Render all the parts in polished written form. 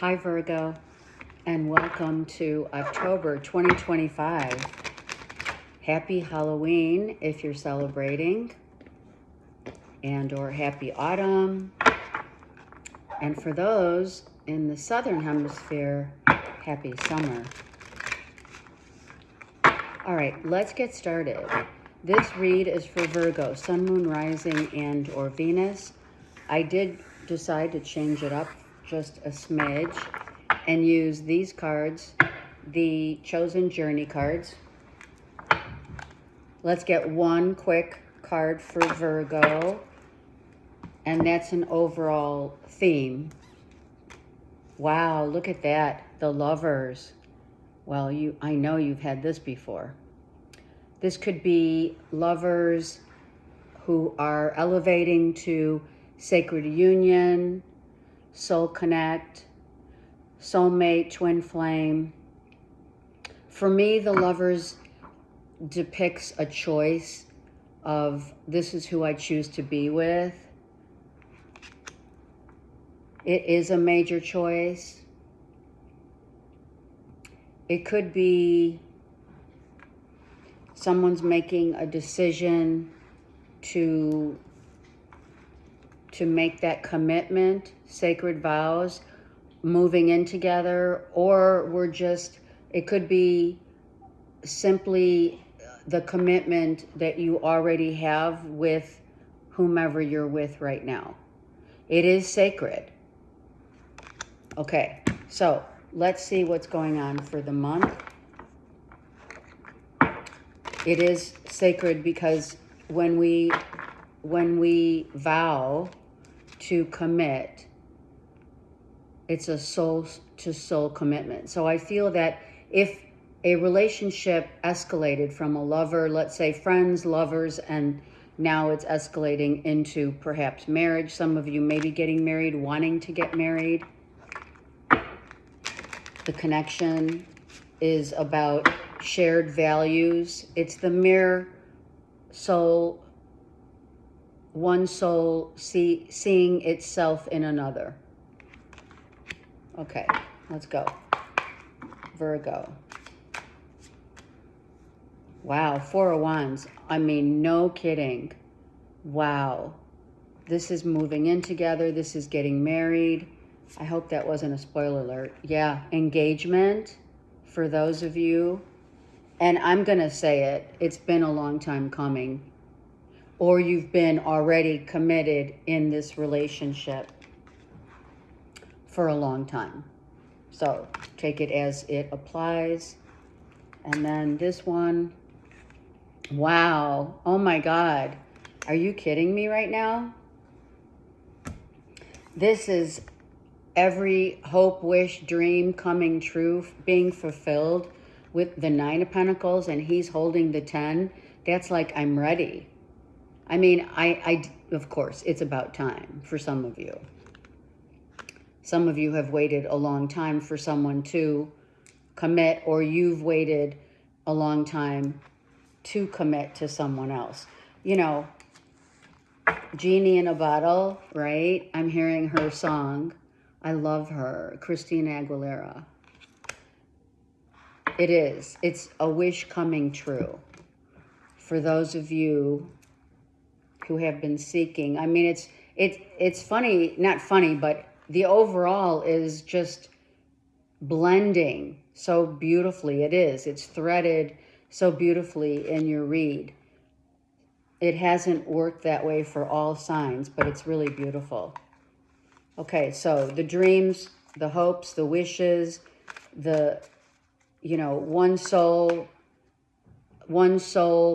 Hi Virgo, and welcome to October 2025. Happy Halloween if you're celebrating, or happy autumn. And for those in the southern hemisphere, happy summer. All right, let's get started. This read is for Virgo, Sun, Moon, Rising, and or Venus. I did decide to change it up just a smidge and use these cards, the Chosen Journey cards. Let's get one quick card for Virgo, and that's an overall theme. Wow, look at that, the Lovers. Well, I know you've had this before. This could be lovers who are elevating to sacred union, soul connect, soulmate, twin flame. For me, the Lovers depicts a choice of this is who I choose to be with. It is a major choice. It could be someone's making a decision to make that commitment, sacred vows, moving in together, or it could be simply the commitment that you already have with whomever you're with right now. It is sacred. Okay, so let's see what's going on for the month. It is sacred because when we vow to commit, it's a soul-to-soul commitment. So I feel that if a relationship escalated from a lover, let's say friends, lovers, and now it's escalating into perhaps marriage. Some of you may be getting married, wanting to get married. The connection is about shared values. It's the mirror soul, one soul seeing itself in another. Okay, let's go. Virgo. Wow, Four of Wands. I mean, no kidding. Wow. This is moving in together. This is getting married. I hope that wasn't a spoiler alert. Yeah, engagement for those of you. And I'm going to say it. It's been a long time coming. Or you've been already committed in this relationship for a long time. So take it as it applies. And then this one. Wow. Oh my God. Are you kidding me right now? This is every hope, wish, dream coming true, being fulfilled with the Nine of Pentacles, and he's holding the 10. That's like, I'm ready. I mean, of course, it's about time for some of you. Some of you have waited a long time for someone to commit, or you've waited a long time to commit to someone else. You know, Genie in a Bottle, right? I'm hearing her song. I love her, Christina Aguilera. It is. It's a wish coming true. For those of you who have been seeking. I mean, it's funny, not funny, but the overall is just blending so beautifully. It is. It's threaded so beautifully in your read. It hasn't worked that way for all signs, but it's really beautiful. Okay, so the dreams, the hopes, the wishes, one soul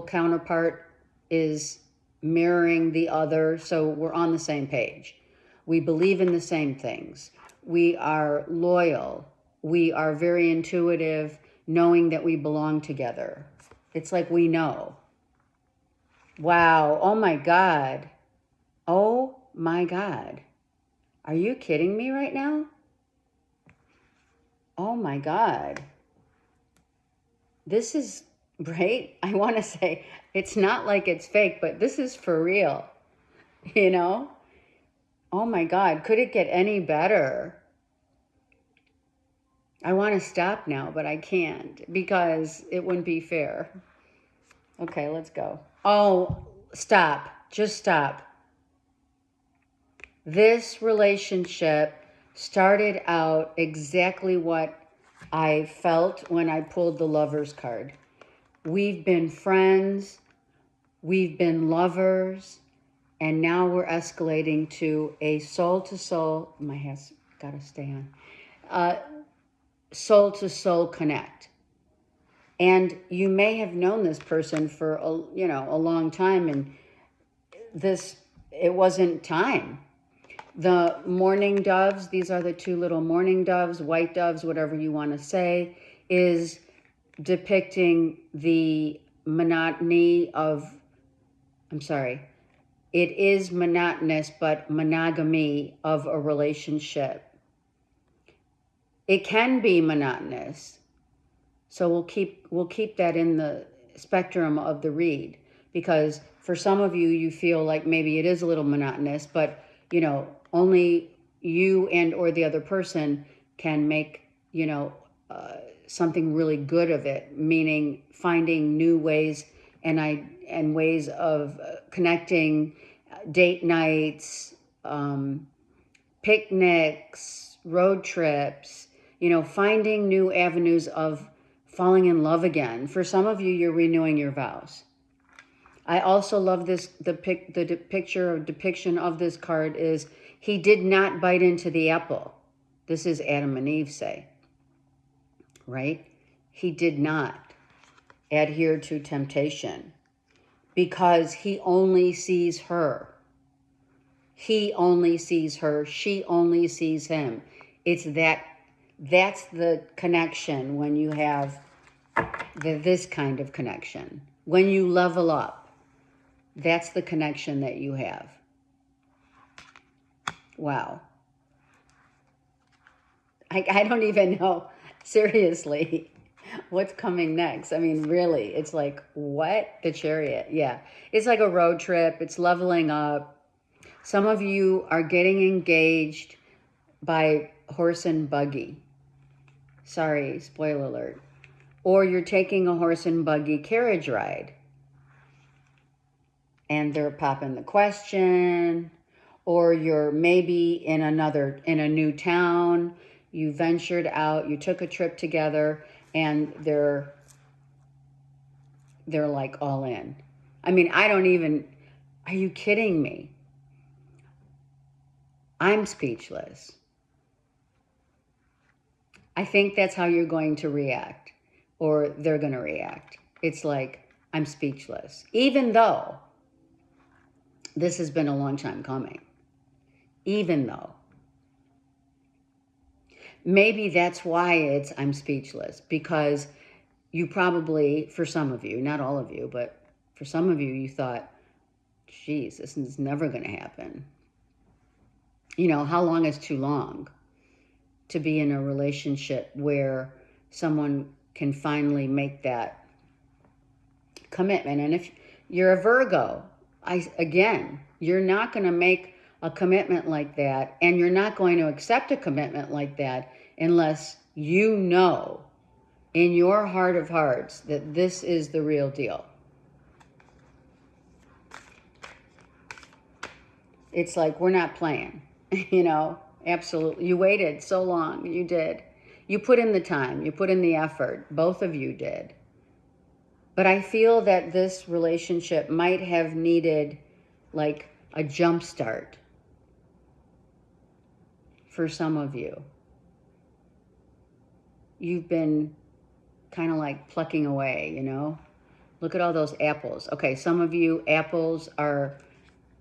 counterpart is mirroring the other, so we're on the same page. We believe in the same things. We are loyal. We are very intuitive, knowing that we belong together. It's like we know. Wow. Oh my God. Oh my God. Are you kidding me right now? Oh my God. This is right. I want to say it's not like it's fake, but this is for real. You know? Oh my God. Could it get any better? I want to stop now, but I can't because it wouldn't be fair. Okay, let's go. Oh, stop. Just stop. This relationship started out exactly what I felt when I pulled the Lovers card. We've been friends, we've been lovers, and now we're escalating to a soul-to-soul, my hat's got to stay on, soul-to-soul connect. And you may have known this person for a long time, and it wasn't time. The mourning doves, these are the two little mourning doves, white doves, whatever you want to say, is depicting the monotony of, I'm sorry, it is monotonous, but monogamy of a relationship. It can be monotonous. So we'll keep that in the spectrum of the read, because for some of you, you feel like maybe it is a little monotonous, but only you and or the other person can make something really good of it, meaning finding new ways and ways of connecting, date nights, picnics, road trips, finding new avenues of falling in love again. For some of you, you're renewing your vows. I also love the picture or depiction of this card is he did not bite into the apple. This is Adam and Eve say, right? He did not adhere to temptation because he only sees her. He only sees her. She only sees him. That's the connection when you have this kind of connection. When you level up, that's the connection that you have. Wow. I don't even know, seriously, what's coming next. I mean, really, it's like, what? The Chariot. Yeah. It's like a road trip. It's leveling up. Some of you are getting engaged by horse and buggy. Sorry, spoiler alert. Or you're taking a horse and buggy carriage ride. And they're popping the question. Or you're maybe in a new town. You ventured out, you took a trip together, and they're like all in. I mean, are you kidding me? I'm speechless. I think that's how you're going to react, or they're going to react. It's like, I'm speechless. Even though this has been a long time coming. Even though. Maybe that's why I'm speechless, because you probably, for some of you, not all of you, but for some of you, you thought, geez, this is never going to happen. How long is too long to be in a relationship where someone can finally make that commitment? And if you're a Virgo, you're not going to make a commitment like that, and you're not going to accept a commitment like that unless you know in your heart of hearts that this is the real deal. It's like, we're not playing, absolutely. You waited so long. You did. You put in the time. You put in the effort. Both of you did. But I feel that this relationship might have needed like a jump start for some of you. You've been kind of like plucking away, Look at all those apples. Okay, some of you, apples are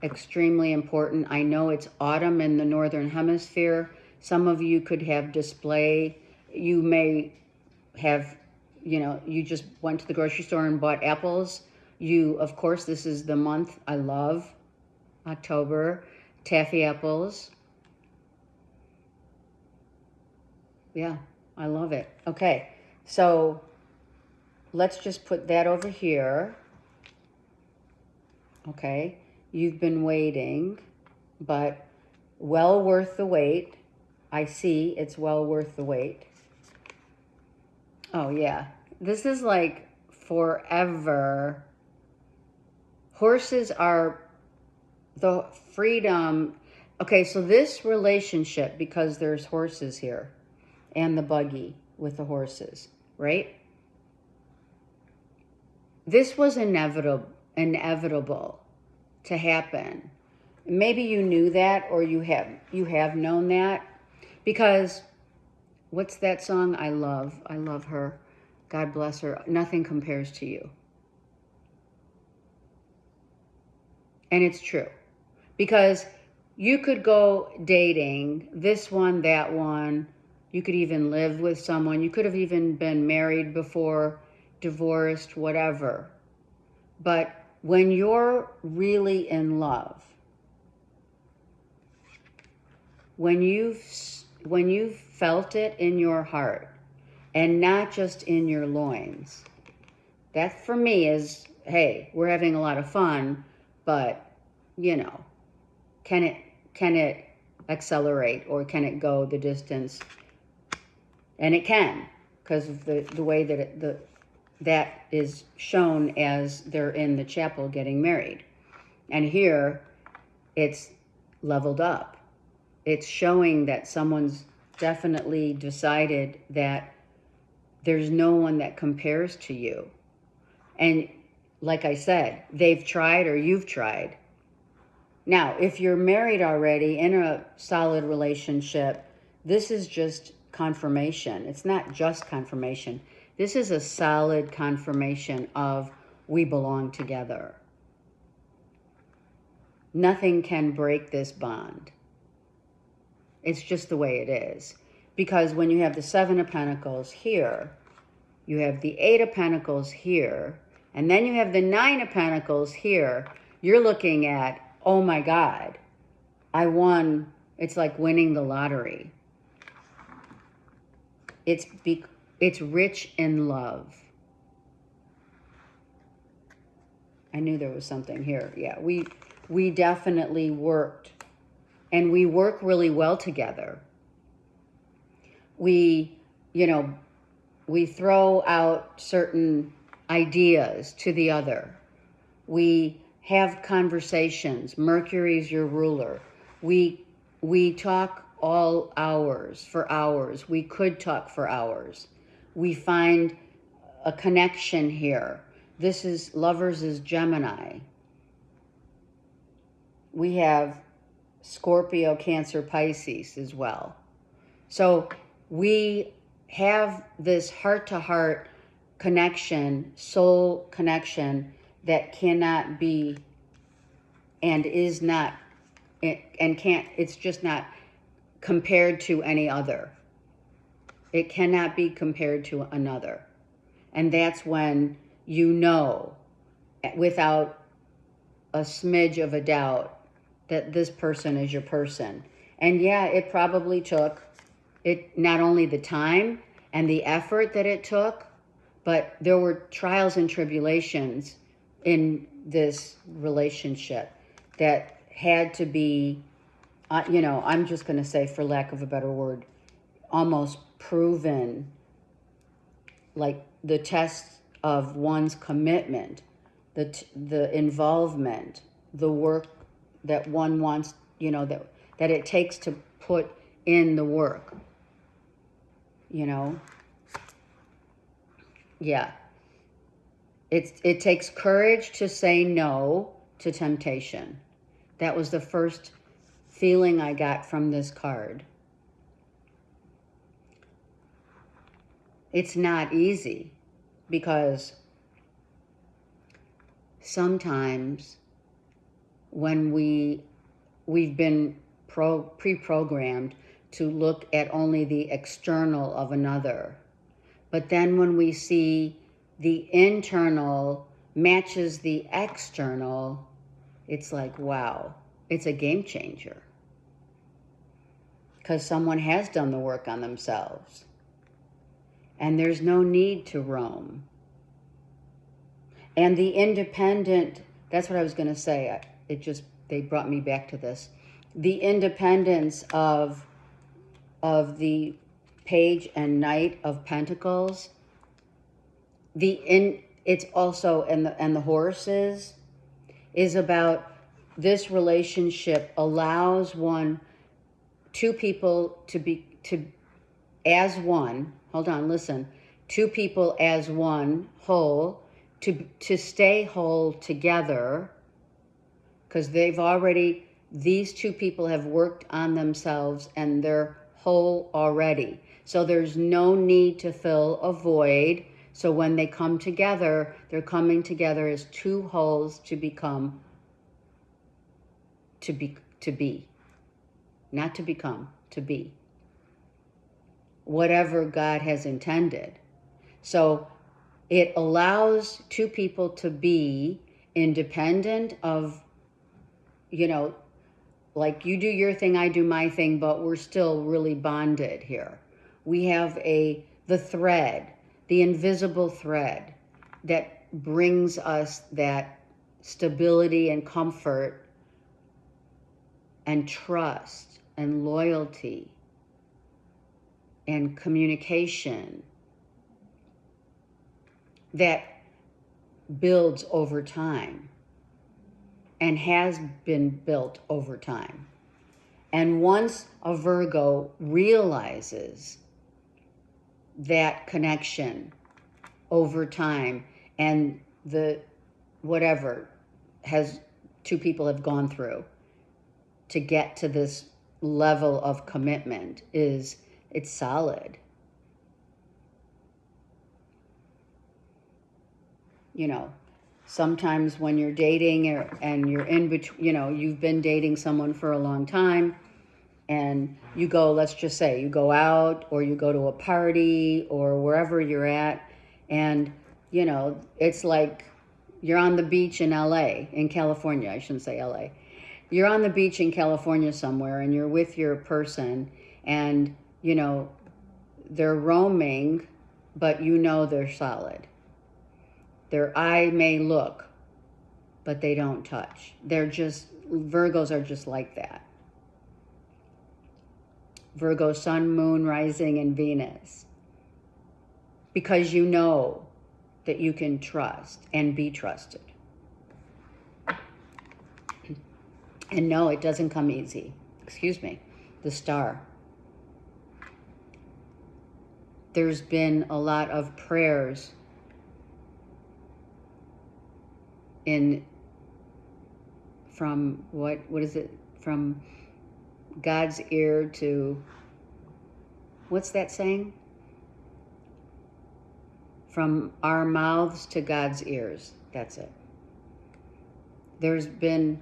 extremely important. I know it's autumn in the Northern Hemisphere. Some of you could have display. You may have, you just went to the grocery store and bought apples. Of course, this is the month I love, October, taffy apples. Yeah, I love it. Okay, so let's just put that over here. Okay, you've been waiting, but well worth the wait. I see it's well worth the wait. Oh, yeah. This is like forever. Horses are the freedom. Okay, so this relationship, because there's horses here and the buggy with the horses, right? This was inevitable to happen. Maybe you knew that, or you have known that, because what's that song I love? I love her. God bless her. Nothing compares to you. And it's true. Because you could go dating this one, that one. You could even live with someone. You could have even been married before, divorced, whatever. But when you're really in love, when you've felt it in your heart and not just in your loins, that for me is, hey, we're having a lot of fun, but you know, can it accelerate, or can it go the distance? And it can, because of the way that that is shown as they're in the chapel getting married. And here it's leveled up. It's showing that someone's definitely decided that there's no one that compares to you. And like I said, they've tried or you've tried. Now, if you're married already in a solid relationship, this is just confirmation. It's not just confirmation. This is a solid confirmation of we belong together. Nothing can break this bond. It's just the way it is. Because when you have the Seven of Pentacles here, you have the Eight of Pentacles here, and then you have the Nine of Pentacles here, you're looking at, oh my God, I won. It's like winning the lottery. It's rich in love. I knew there was something here. Yeah, we definitely worked, and we work really well together. We, we throw out certain ideas to the other. We have conversations. Mercury's your ruler. We talk all hours, for hours. We could talk for hours. We find a connection here. This is, lovers is Gemini. We have Scorpio, Cancer, Pisces as well. So we have this heart-to-heart connection, soul connection, that cannot be and is not and can't, it's just not compared to any other. It cannot be compared to another. And that's when you know, without a smidge of a doubt, that this person is your person. And yeah, it probably took it, not only the time and the effort that it took, but there were trials and tribulations in this relationship that had to be, I'm just going to say, for lack of a better word, almost proven, like the test of one's commitment, the involvement, the work that one wants, that it takes to put in the work, Yeah. It takes courage to say no to temptation. That was the first feeling I got from this card. It's not easy, because sometimes when we've been pre-programmed to look at only the external of another, but then when we see the internal matches the external, it's like, wow, it's a game changer. Because someone has done the work on themselves. And there's no need to roam. And the independent, that's what I was going to say. They brought me back to this. The independence of the Page and Knight of Pentacles, it's also, and the horses is about this relationship allows two people to be, as one, hold on, listen, two people as one, whole, to stay whole together, because these two people have worked on themselves and they're whole already. So there's no need to fill a void. So when they come together, they're coming together as two wholes to become, to be, not to become, to be. Whatever God has intended. So it allows two people to be independent of, like you do your thing, I do my thing, but we're still really bonded here. We have the thread, the invisible thread that brings us that stability and comfort and trust and loyalty and communication that builds over time and has been built over time. And once a Virgo realizes that connection over time and the whatever has two people have gone through to get to this level of commitment, it's solid. Sometimes when you're dating and you're in between, you've been dating someone for a long time and you go, let's just say you go out or you go to a party or wherever you're at, and it's like you're on the beach in in California, I shouldn't say LA. You're on the beach in California somewhere and you're with your person and they're roaming, but they're solid. Their eye may look, but they don't touch. Virgos are just like that. Virgo, sun, moon, rising, and Venus. Because you know that you can trust and be trusted. And no, it doesn't come easy. Excuse me, the star. There's been a lot of prayers from what is it? From God's ear to, what's that saying? From our mouths to God's ears. That's it. There's been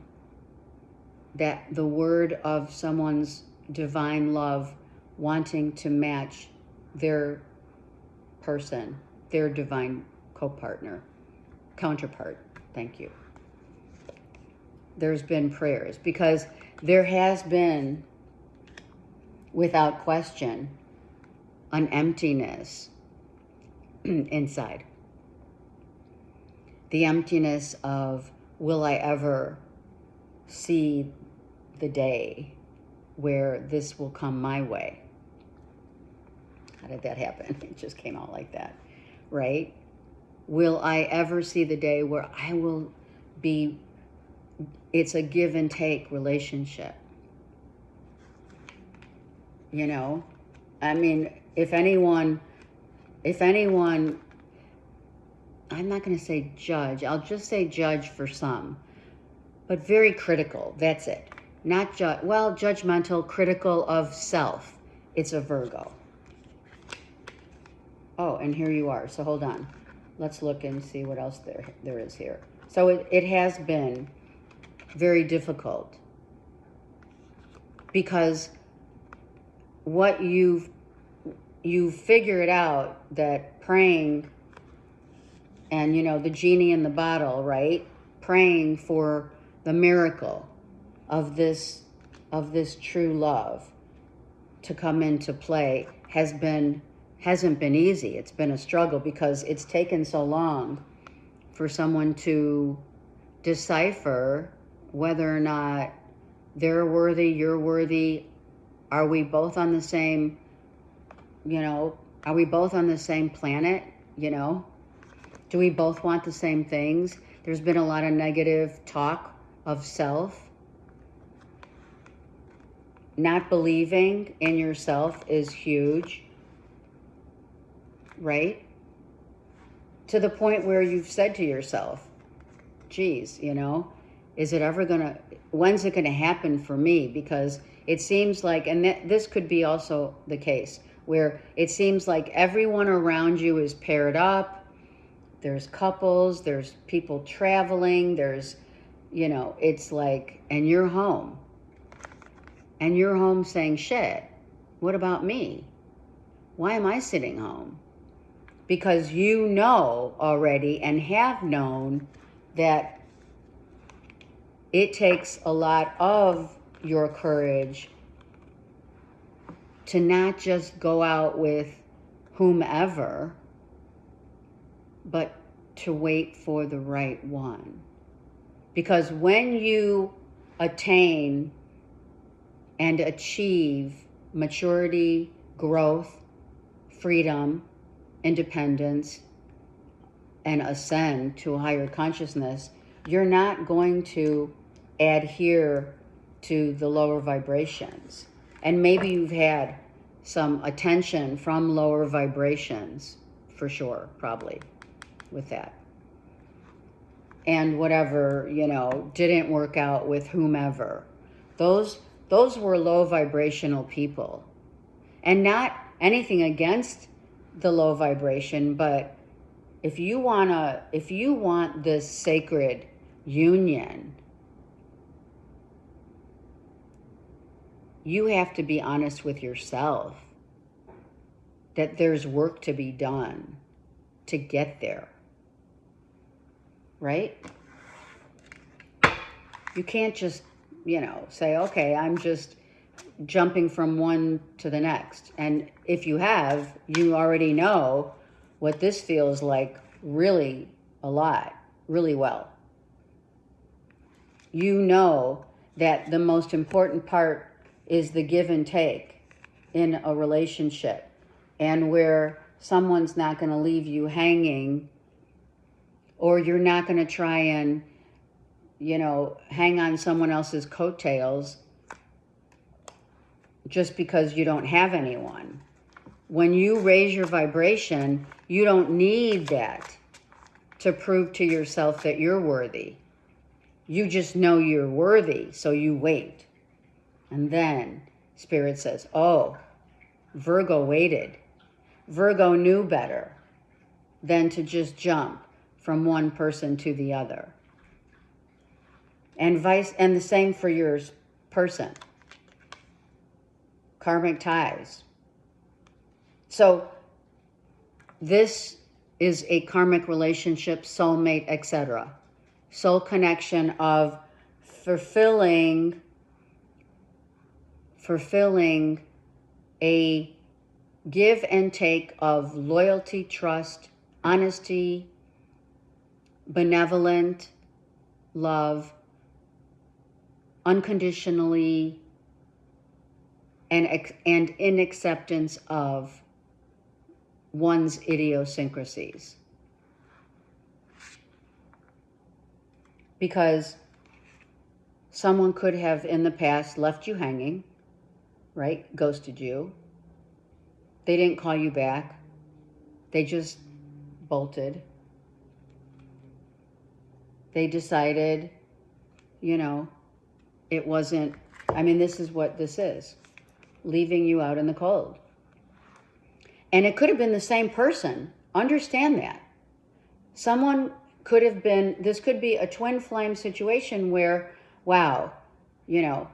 the word of someone's divine love wanting to match their person, their divine co-partner, counterpart. Thank you. There's been prayers because there has been, without question, an emptiness inside. The emptiness of, will I ever see the day where this will come my way? How did that happen? It just came out like that, right? Will I ever see the day where I will be, it's a give and take relationship. I mean, if anyone, I'm not going to say judge, I'll just say judge for some, but very critical, that's it. Not judgmental, critical of self. It's a Virgo. Oh, and here you are, so hold on. Let's look and see what else there is here. So it has been very difficult because what you figured out that praying and the genie in the bottle, right? Praying for the miracle of this true love to come into play hasn't been easy. It's been a struggle because it's taken so long for someone to decipher whether or not they're worthy, you're worthy. Are we both on the same, are we both on the same planet, Do we both want the same things? There's been a lot of negative talk of self. Not believing in yourself is huge, right? To the point where you've said to yourself, geez, you know, is it ever gonna, when's it gonna happen for me? Because it seems like, and this could be also the case, where it seems like everyone around you is paired up, there's couples, there's people traveling, there's, you know, it's like, and you're home. And you're home saying, shit, what about me? Why am I sitting home? Because you know already and have known that it takes a lot of your courage to not just go out with whomever, but to wait for the right one. Because when you attain and achieve maturity, growth, freedom, independence, and ascend to a higher consciousness, you're not going to adhere to the lower vibrations. And maybe you've had some attention from lower vibrations, for sure, probably, with that. And whatever, you know, didn't work out with whomever. Those were low vibrational people. And not anything against the low vibration, but if you want this sacred union, you have to be honest with yourself that there's work to be done to get there. Right? You can't just, you know, say, okay, I'm just jumping from one to the next. And if you have, you already know what this feels like really a lot, really well. You know that the most important part is the give and take in a relationship, and where someone's not going to leave you hanging, or you're not going to try and, you know, hang on someone else's coattails just because you don't have anyone. When you raise your vibration, you don't need that to prove to yourself that you're worthy. You just know you're worthy, so you wait. And then Spirit says, oh, Virgo waited. Virgo knew better than to just jump from one person to the other. And the same for your person. Karmic ties. So this is a karmic relationship, soulmate, etc. Soul connection of fulfilling a give and take of loyalty, trust, honesty, benevolent love, unconditionally, and in acceptance of one's idiosyncrasies. Because someone could have in the past left you hanging, right? Ghosted you. They didn't call you back. They just bolted. They decided, you know, it wasn't, I mean, this is what this is. Leaving you out in the cold. And it could have been the same person. Understand that. Someone could have been, this could be a twin flame situation where, wow, you know,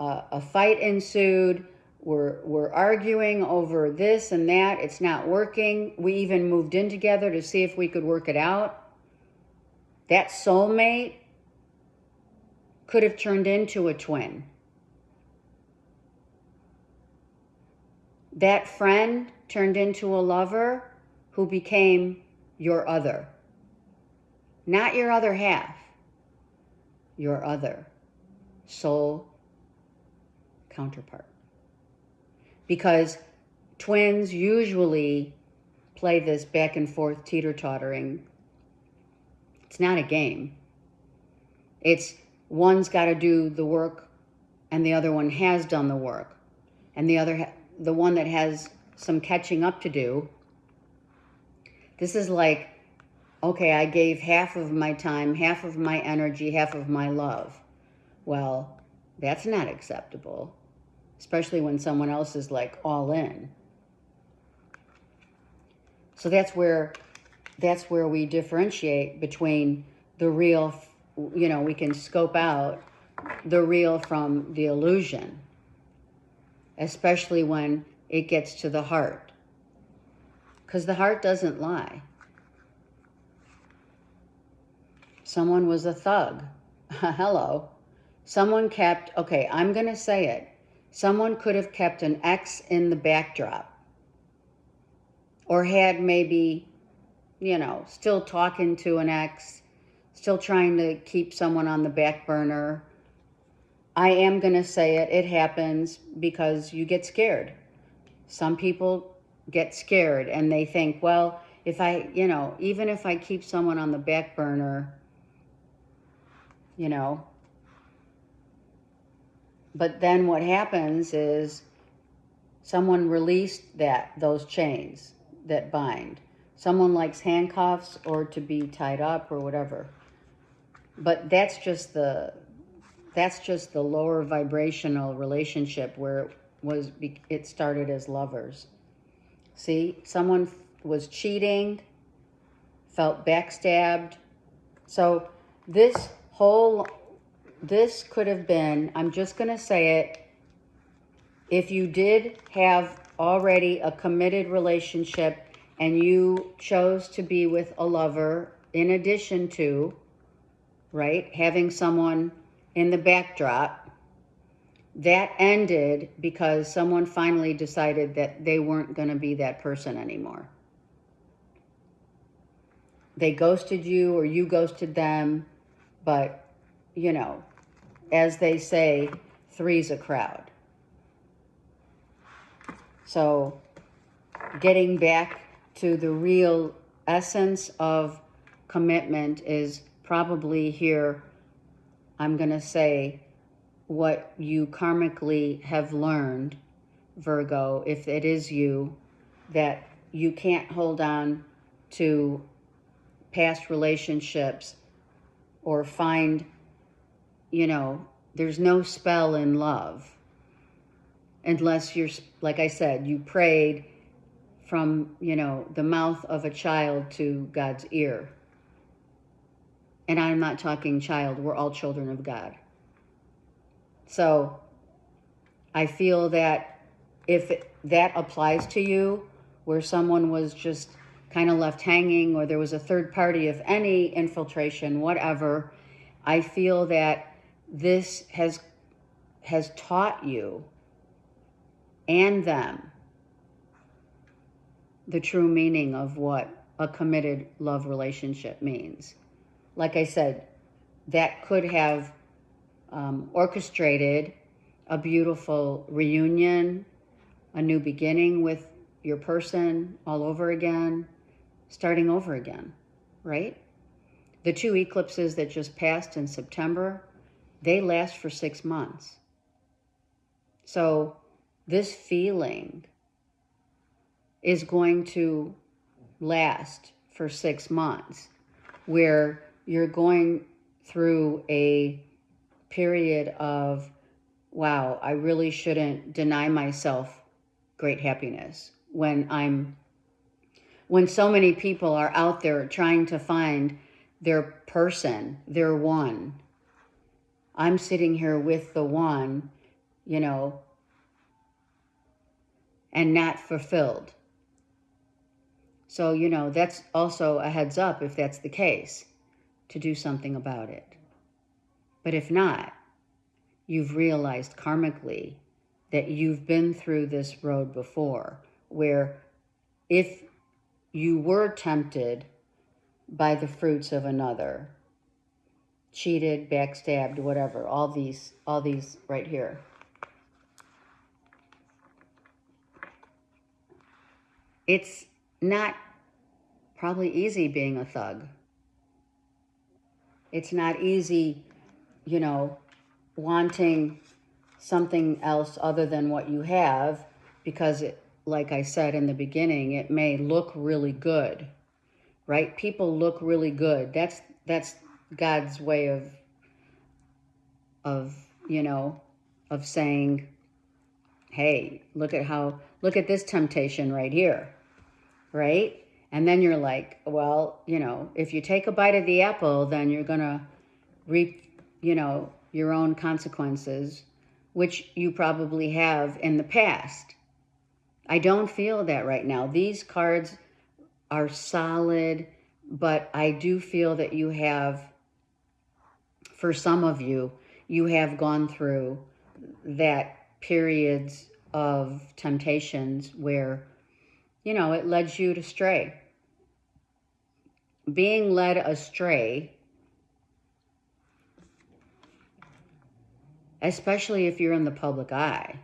a fight ensued. We're arguing over this and that. It's not working. We even moved in together to see if we could work it out. That soulmate could have turned into a twin. That friend turned into a lover who became your other. Not your other half. Your other soul counterpart. Because twins usually play this back and forth teeter-tottering It's not a game. It's one's got to do the work and the other one has done the work. And the one that has some catching up to do. This is like, okay, I gave half of my time, half of my energy, half of my love. Well, that's not acceptable, especially when someone else is like all in. So that's where we differentiate between the real, we can scope out the real from the illusion, especially when it gets to the heart. Because the heart doesn't lie. Someone was a thug. Hello. Someone kept, okay, I'm going to say it. Someone could have kept an ex in the backdrop. Or had maybe, still talking to an ex, still trying to keep someone on the back burner. I am going to say it. It happens because you get scared. Some people get scared and they think, well, if I, even if I keep someone on the back burner, but then what happens is someone released those chains that bind. Someone likes handcuffs or to be tied up or whatever. But that's just the lower vibrational relationship where it started as lovers. See, someone was cheating, felt backstabbed. So this could have been, I'm just going to say it, if you did have already a committed relationship and you chose to be with a lover in addition to, right, having someone in the backdrop, that ended because someone finally decided that they weren't going to be that person anymore. They ghosted you or you ghosted them, but, as they say, three's a crowd. So getting back to the real essence of commitment is probably here, I'm going to say, what you karmically have learned, Virgo, if it is you, that you can't hold on to past relationships or find, there's no spell in love. Unless you're, like I said, you prayed from, the mouth of a child to God's ear. And I'm not talking child, we're all children of God. So I feel that if that applies to you, where someone was just kind of left hanging or there was a third party of any infiltration, whatever, I feel that this has taught you and them the true meaning of what a committed love relationship means. Like I said, that could have orchestrated a beautiful reunion, a new beginning with your person all over again, starting over again, right? The 2 eclipses that just passed in September, they last for 6 months. So this feeling is going to last for 6 months, where you're going through a period of, wow, I really shouldn't deny myself great happiness when so many people are out there trying to find their person, their one. I'm sitting here with the one, and not fulfilled. So, that's also a heads up if that's the case, to do something about it. But if not, you've realized karmically that you've been through this road before, where if you were tempted by the fruits of another, cheated, backstabbed, whatever, all these right here. It's not probably easy being a thug. It's not easy, you know, wanting something else other than what you have, because it, like I said in the beginning, it may look really good, right? People look really good. That's God's way of, you know, of saying, hey, look at this temptation right here, right? And then you're like, well, you know, if you take a bite of the apple, then you're going to reap, you know, your own consequences, which you probably have in the past. I don't feel that right now. These cards are solid, but I do feel that you have, for some of you, you have gone through that periods of temptations where, you know, it led you to stray. Being led astray, especially if you're in the public eye,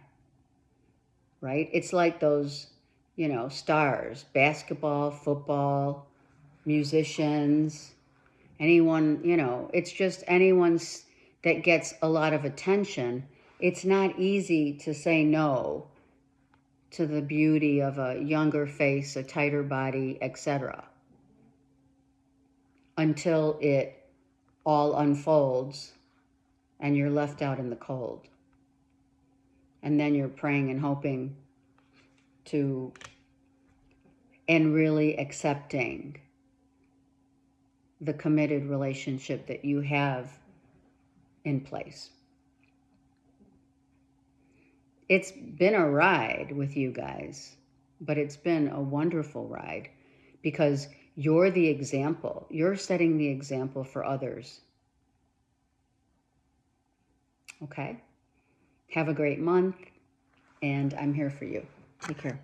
right? It's like those, you know, stars, basketball, football, musicians, anyone, you know, it's just anyone's that gets a lot of attention. It's not easy to say no to the beauty of a younger face, a tighter body, etc., until it all unfolds and you're left out in the cold. And then you're praying and hoping to, and really accepting the committed relationship that you have in place. It's been a ride with you guys, but it's been a wonderful ride because you're the example. You're setting the example for others. Okay? Have a great month, and I'm here for you. Take care.